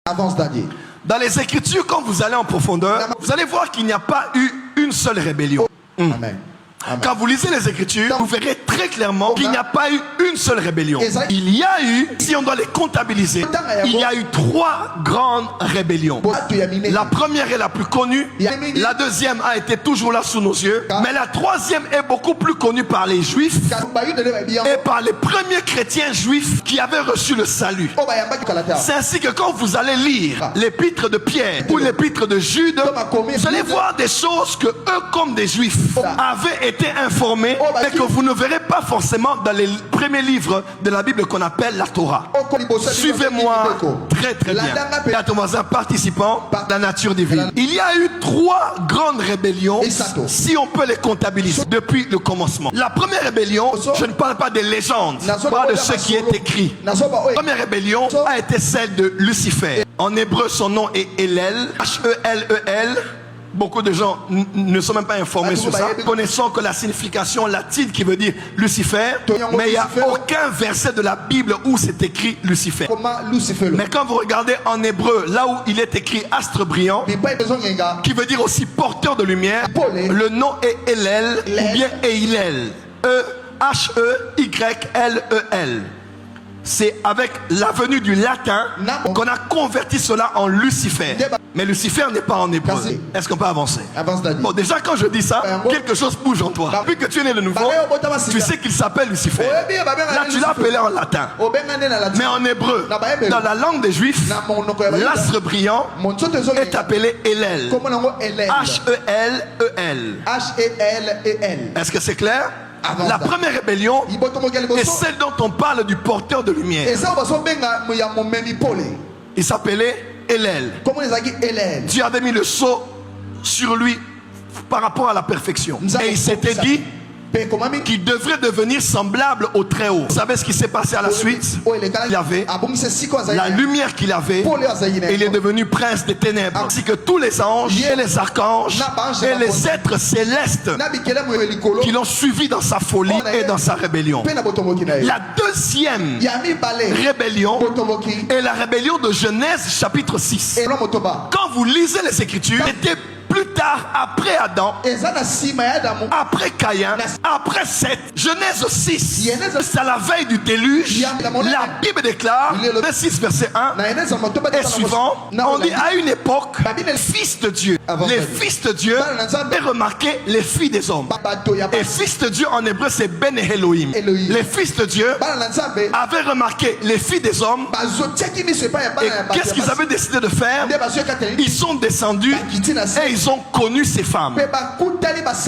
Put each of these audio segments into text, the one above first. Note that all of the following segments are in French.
Avance Daddy. Dans les Écritures, quand vous allez en profondeur, vous allez voir qu'il n'y a pas eu une seule rébellion. Amen. Amen. Quand vous lisez les Écritures, vous verrez très clairement qu'il n'y a pas eu une seule rébellion. Il y a eu, si on doit les comptabiliser, il y a eu 3 grandes rébellions. La première est la plus connue, la deuxième a été toujours là sous nos yeux, mais la troisième est beaucoup plus connue par les Juifs et par les premiers chrétiens juifs qui avaient reçu le salut. C'est ainsi que quand vous allez lire l'épître de Pierre ou l'épître de Jude, vous allez voir des choses que eux, comme des Juifs, avaient été informés et que vous ne verrez pas forcément dans les premiers livres de la Bible qu'on appelle la Torah. Suivez-moi très très bien. Et à ton voisin participant de la nature divine. Il y a eu 3 grandes rébellions, si on peut les comptabiliser, depuis le commencement. La première rébellion, je ne parle pas des légendes, je parle de ce qui est écrit. La première rébellion a été celle de Lucifer. En hébreu, son nom est Hélel, H-E-L-E-L. Beaucoup de gens ne sont même pas informés sur ça. Connaissons que la signification latine qui veut dire Lucifer, mais il n'y a aucun verset de la Bible où c'est écrit Lucifer. Mais quand vous regardez en hébreu, là où il est écrit astre brillant, qui veut dire aussi porteur de lumière, le nom est Hélel ou bien Eilel. E-H-E-Y-L-E-L. C'est avec la venue du latin qu'on a converti cela en Lucifer. Mais Lucifer n'est pas en hébreu. Est-ce qu'on peut avancer? Bon, déjà quand je dis ça, quelque chose bouge en toi. Depuis que tu es né de nouveau, tu sais qu'il s'appelle Lucifer. Là, tu l'as appelé en latin. Mais en hébreu, dans la langue des Juifs, l'astre brillant est appelé Hélel. H-E-L-E-L. H-E-L-E-L. Est-ce que c'est clair? La première rébellion est celle dont on parle du porteur de lumière. Il s'appelait Hélel. Dieu avait mis le sceau sur lui par rapport à la perfection. Et il s'était dit qu'il devrait devenir semblable au Très-Haut. Vous savez ce qui s'est passé à la suite? Il avait la lumière qu'il avait et il est devenu prince des ténèbres. Ainsi que tous les anges et les archanges et les êtres célestes qui l'ont suivi dans sa folie et dans sa rébellion. La deuxième rébellion est la rébellion de Genèse chapitre 6. Quand vous lisez les Écritures, c'était plus tard, après Adam, après Caïn, après Seth, Genèse 6, c'est à la veille du déluge. La Bible déclare, Genèse 6 verset 1 et suivant, on dit à une époque, fils de Dieu. Les fils de Dieu avaient remarqué les filles des hommes. Et fils de Dieu en hébreu c'est Ben Elohim. Les fils de Dieu avaient remarqué les filles des hommes. Et qu'est-ce qu'ils avaient décidé de faire? Ils sont descendus et ils ont connu ces femmes.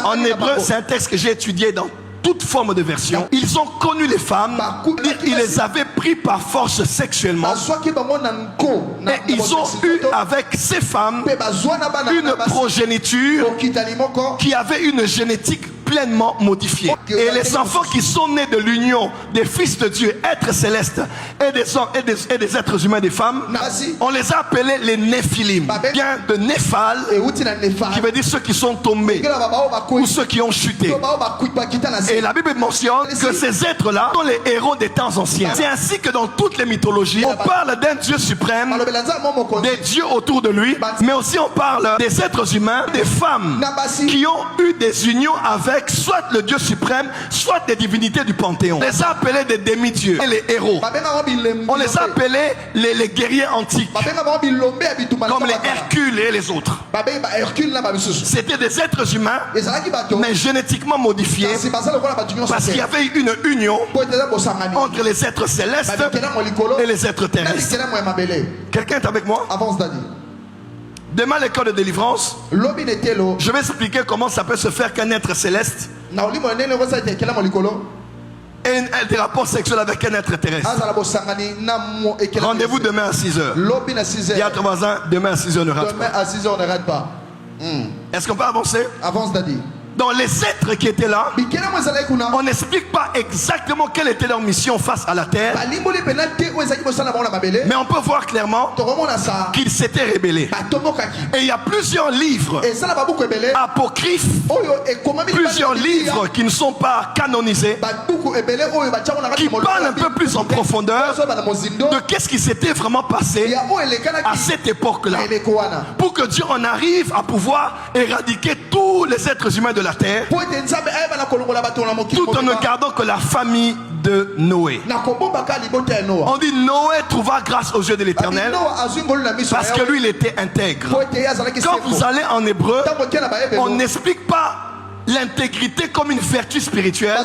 En hébreu, c'est un texte que j'ai étudié dans toute forme de version. Ils ont connu les femmes, ils les avaient pris par force sexuellement. Et ils ont eu avec ces femmes une progéniture qui avait une génétique pleinement modifiée. Et les enfants qui sont nés de l'union des fils de Dieu, êtres célestes, et des hommes et des êtres humains, des femmes, on les a appelés les Néphilim. Bien de Néphal, qui veut dire ceux qui sont tombés ou ceux qui ont chuté. Et la Bible mentionne que ces êtres-là sont les héros des temps anciens. C'est ainsi que dans toutes les mythologies, on parle d'un Dieu suprême, des dieux autour de lui, mais aussi on parle des êtres humains, des femmes qui ont eu des unions avec soit le Dieu suprême, soit des divinités du Panthéon. On les a appelés des demi-dieux et les héros. On les a appelés les guerriers antiques, comme les Hercules et les autres. C'était des êtres humains, mais génétiquement modifiés, parce qu'il y avait une union entre les êtres célestes et les êtres terrestres. Quelqu'un est avec moi? Demain, l'école de délivrance, je vais expliquer comment ça peut se faire qu'un être céleste ait des rapports sexuels avec un être terrestre. Rendez-vous demain à 6h. Dis à ton voisin, demain à 6h ne rate pas. Est-ce qu'on peut avancer? Avance, Daddy. Dans les êtres qui étaient là, on n'explique pas exactement quelle était leur mission face à la terre, mais on peut voir clairement qu'ils s'étaient rébellés. Et il y a plusieurs livres apocryphes, plusieurs livres qui ne sont pas canonisés, qui parlent un peu plus en profondeur de qu'est-ce qui s'était vraiment passé à cette époque-là, pour que Dieu en arrive à pouvoir éradiquer tous les êtres humains de la terre, tout en ne gardant que la famille de Noé. On dit Noé trouva grâce aux yeux de l'Éternel parce que lui il était intègre. Quand vous allez en hébreu, on n'explique pas l'intégrité comme une vertu spirituelle,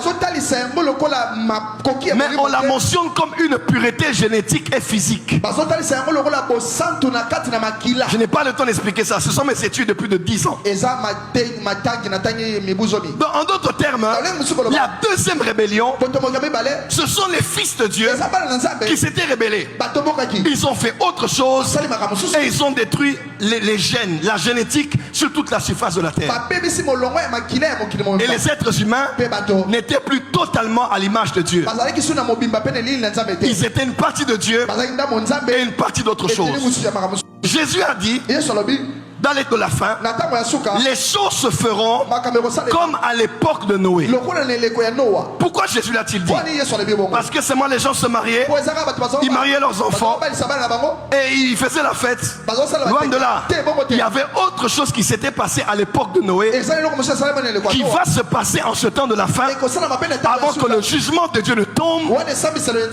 mais on la mentionne comme une pureté génétique et physique. Je n'ai pas le temps d'expliquer ça. Ce sont mes études de plus de 10 ans. Donc, en d'autres termes, la deuxième rébellion, ce sont les fils de Dieu qui s'étaient rébellés. Ils ont fait autre chose et ils ont détruit les gènes, la génétique sur toute la surface de la terre. Et les êtres humains n'étaient plus totalement à l'image de Dieu. Ils étaient une partie de Dieu et une partie d'autre chose. Jésus a dit dans les de la fin, les choses se feront comme à l'époque de Noé. Pourquoi Jésus l'a-t-il dit? Parce que seulement les gens se mariaient, ils mariaient leurs enfants et ils faisaient la fête. Loin de là, il y avait autre chose qui s'était passé à l'époque de Noé, qui va se passer en ce temps de la fin, avant que le jugement de Dieu ne tombe.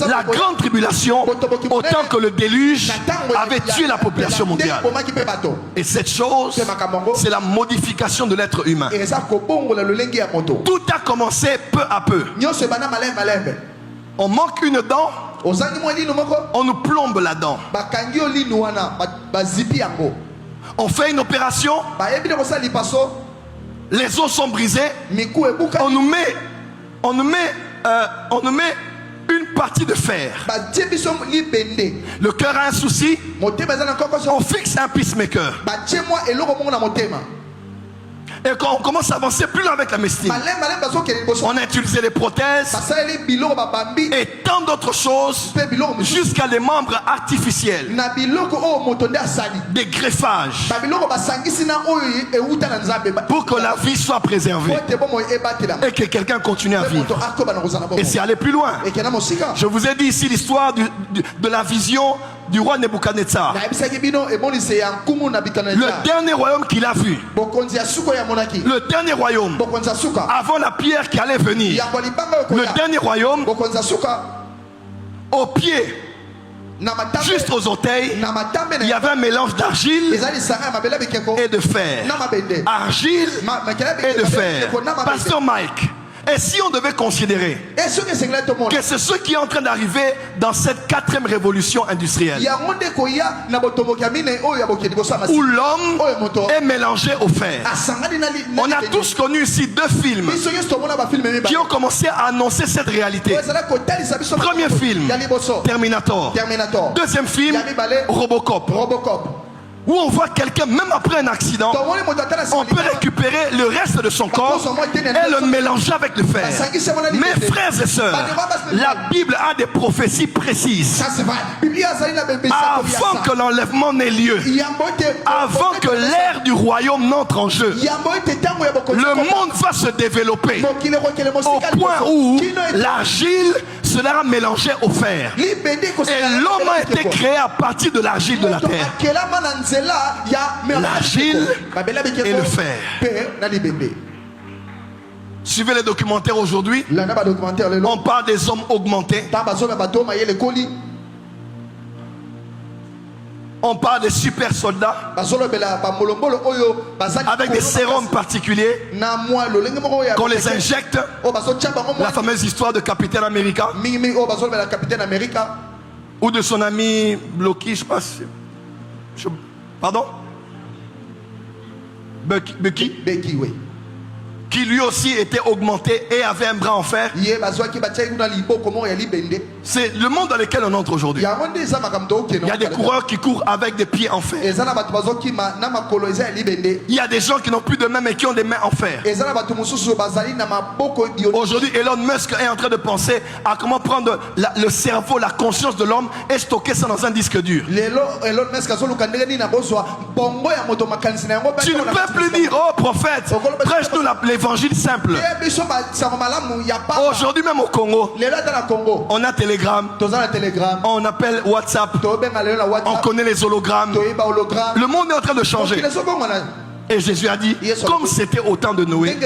La grande tribulation, autant que le déluge avait tué la population mondiale. Et cette chose, c'est la modification de l'être humain. Tout a commencé peu à peu. On manque une dent, on nous plombe la dent. On fait une opération, les os sont brisés, on nous met une partie de fer. Le cœur a un souci, on fixe un pacemaker. Et quand on commence à avancer plus loin avec la médecine, on a utilisé les prothèses et tant d'autres choses, jusqu'à des membres artificiels, des greffages, pour que la vie soit préservée et que quelqu'un continue à vivre. Et c'est aller plus loin. Je vous ai dit ici l'histoire de la vision du roi Nebuchadnezzar. Le dernier royaume qu'il a vu, le dernier royaume, avant la pierre qui allait venir, le dernier royaume, au pied, juste aux orteils, il y avait un mélange d'argile et de fer. Argile et de fer. Pasteur Mike, et si on devait considérer que c'est ce qui est en train d'arriver dans cette 4e révolution industrielle, où l'homme est mélangé au fer. On a tous connu ici 2 films qui ont commencé à annoncer cette réalité. Premier film, Terminator. Deuxième film, Robocop. Où on voit quelqu'un, même après un accident, on peut récupérer le reste de son corps et le mélanger avec le fer. Mes frères et sœurs, la Bible a des prophéties précises. Avant que l'enlèvement n'ait lieu, avant que l'ère du royaume n'entre en jeu, le monde va se développer au point où l'argile sera mélangée au fer. Et l'homme a été créé à partir de l'argile de la terre. L'argile et le fer. Suivez les documentaires aujourd'hui. On parle des hommes augmentés. On parle des super soldats avec des sérums particuliers qu'on les injecte. La fameuse histoire de Capitaine America ou de son ami Blocky, je sais pas si... Pardon? Bucky, oui. Qui lui aussi était augmenté et avait un bras en fer. C'est le monde dans lequel on entre aujourd'hui. Il y a des coureurs qui courent avec des pieds en fer. Il y a des gens qui n'ont plus de mains mais qui ont des mains en fer. Aujourd'hui, Elon Musk est en train de penser à comment prendre le cerveau, la conscience de l'homme et stocker ça dans un disque dur. Tu ne peux plus dire, oh prophète, prêche-nous l'évangile simple. Aujourd'hui même au Congo, on a Telegram, on appelle WhatsApp, on connaît les hologrammes. Le monde est en train de changer. Et Jésus a dit, comme c'était au temps de Noé,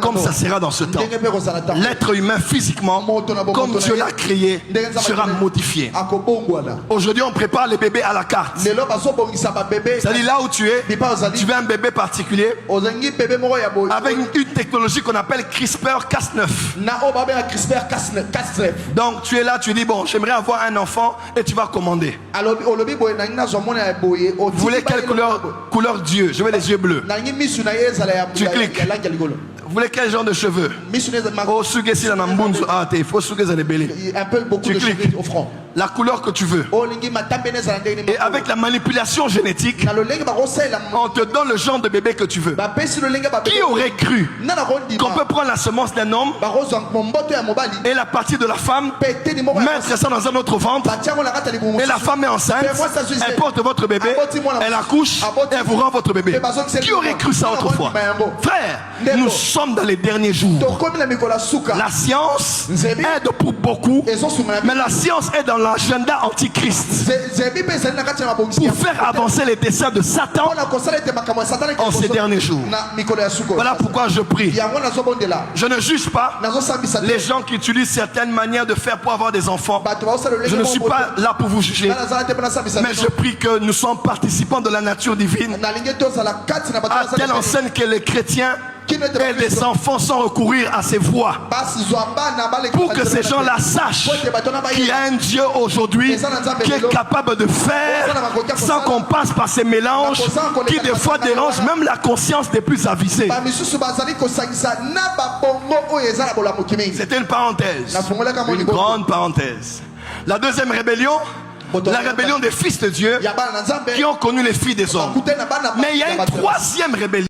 comme ça sera dans ce temps. L'être humain physiquement, comme Dieu l'a créé, sera modifié. Aujourd'hui, on prépare les bébés à la carte. C'est-à-dire là où tu es, tu veux un bébé particulier avec une technologie qu'on appelle CRISPR-Cas9. Donc tu es là, tu dis, bon, j'aimerais avoir un enfant et tu vas commander. Vous voulez quelle couleur Dieu? Je veux les yeux bleus. Tu cliques. Vous voulez quel genre de cheveux? Un peu beaucoup tu de cliques. cheveux au front. La couleur que tu veux. Et avec la manipulation génétique, on te donne le genre de bébé que tu veux. Qui aurait cru qu'on peut prendre la semence d'un homme et la partie de la femme, mettre ça dans un autre ventre, et la femme est enceinte, elle porte votre bébé, elle accouche, et elle vous rend votre bébé. Qui aurait cru ça autrefois? Frère, nous sommes dans les derniers jours. La science aide pour beaucoup, mais la science est dans l'agenda antichrist pour faire avancer les desseins de Satan en ces derniers jours. Voilà pourquoi je prie. Je ne juge pas les gens qui utilisent certaines manières de faire pour avoir des enfants. Je ne suis pas là pour vous juger, mais je prie que nous sommes participants de la nature divine, à telle enseigne que les chrétiens et les enfants sans recourir à ces voies, pour que ces gens-là sachent qu'il y a un Dieu aujourd'hui qui est capable de faire sans qu'on passe par ces mélanges qui des fois dérangent même la conscience des plus avisés. C'était une parenthèse, une grande parenthèse. La deuxième rébellion, la rébellion des fils de Dieu qui ont connu les filles des hommes. Mais il y a une troisième rébellion.